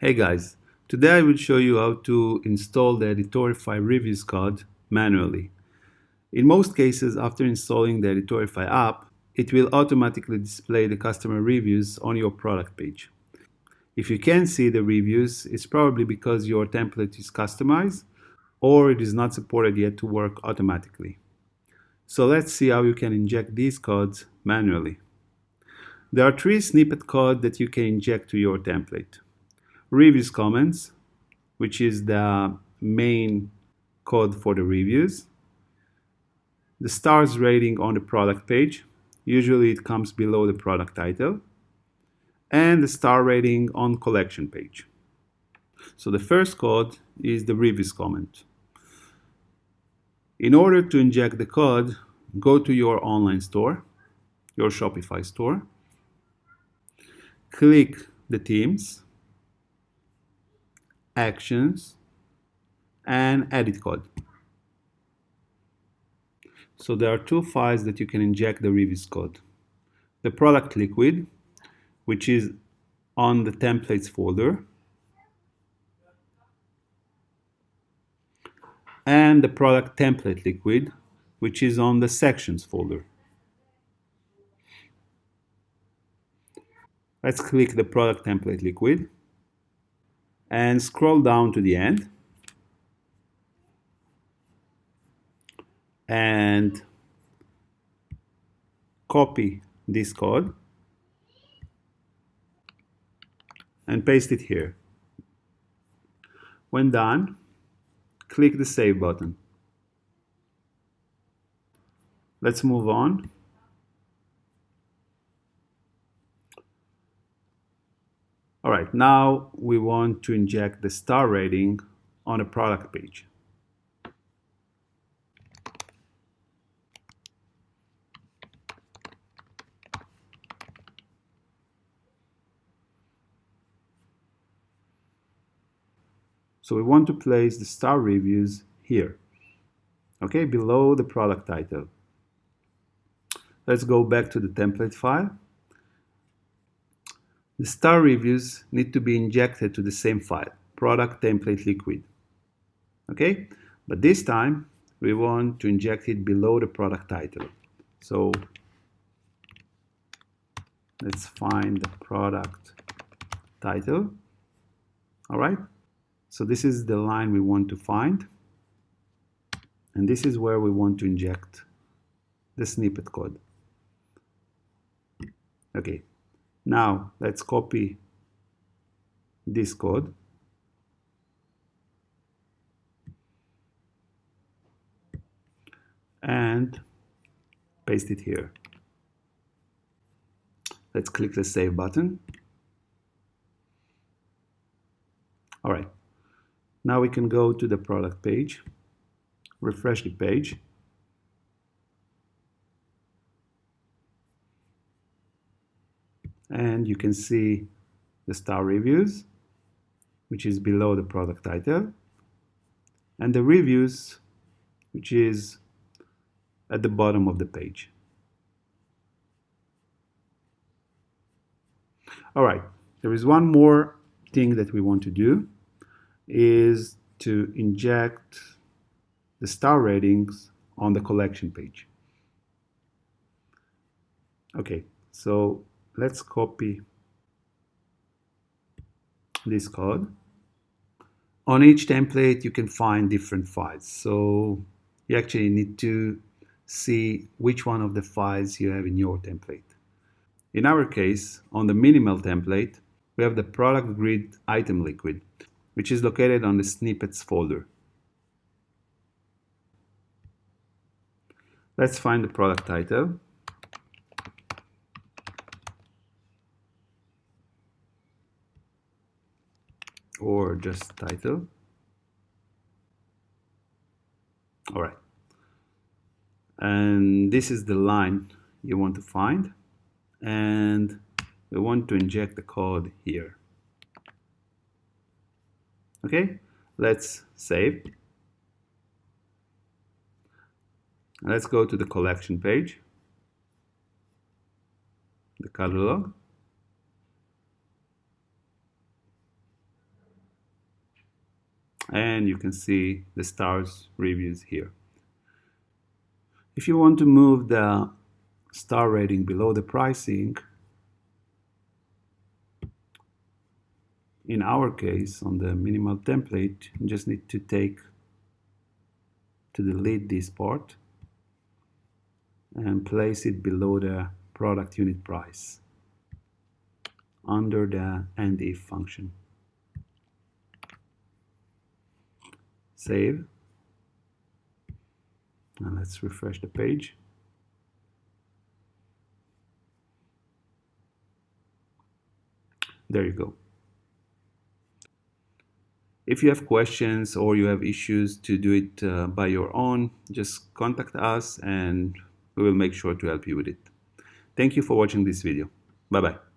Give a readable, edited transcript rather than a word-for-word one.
Hey guys, today I will show you how to install the Editorify reviews code manually. In most cases, after installing the Editorify app, it will automatically display the customer reviews on your product page. If you can't see the reviews, it's probably because your template is customized or it is not supported yet to work automatically. So let's see how you can inject these codes manually. There are three snippet codes that you can inject to your template. Reviews comments, which is the main code for the reviews. The stars rating on the product page, usually it comes below the product title. And the star rating on collection page. So the first code is the reviews comment. In order to inject the code, go to your online store, your Shopify store. Click the themes, actions, and edit code. So there are two files that you can inject the reviews code. The product liquid, which is on the templates folder, and the product template liquid, which is on the sections folder. Let's click the product template liquid and scroll down to the end and copy this code and paste it here. When done, click the Save button. Let's move on. All right, now we want to inject the star rating on a product page. So we want to place the star reviews here, okay, below the product title. Let's go back to the template file. The star reviews need to be injected to the same file, product template liquid. Okay, but this time we want to inject it below the product title. So let's find the product title. All right, so this is the line we want to find, and this is where we want to inject the snippet code. Okay, now let's copy this code and paste it here. Let's click the Save button. All right, now we can go to the product page, refresh the page, and you can see the star reviews, which is below the product title, and the reviews, which is at the bottom of the page. All right, there is one more thing that we want to do, is to inject the star ratings on the collection page. Okay, so let's copy this code. On each template you can find different files, so you actually need to see which one of the files you have in your template. In our case, on the minimal template, we have the product grid item liquid, which is located on the snippets folder. Let's find the product title. Or just title. All right. And this is the line you want to find. And we want to inject the code here. Okay, let's save. Let's go to the collection page, the catalog. and you can see the stars reviews here. If you want to move the star rating below the pricing, in our case on the minimal template, you just need to delete this part and place it below the product unit price under the and if function. Save, and let's refresh the page. There you go. If you have questions or you have issues to do it by your own, just contact us and we will make sure to help you with it. Thank you for watching this video. Bye bye.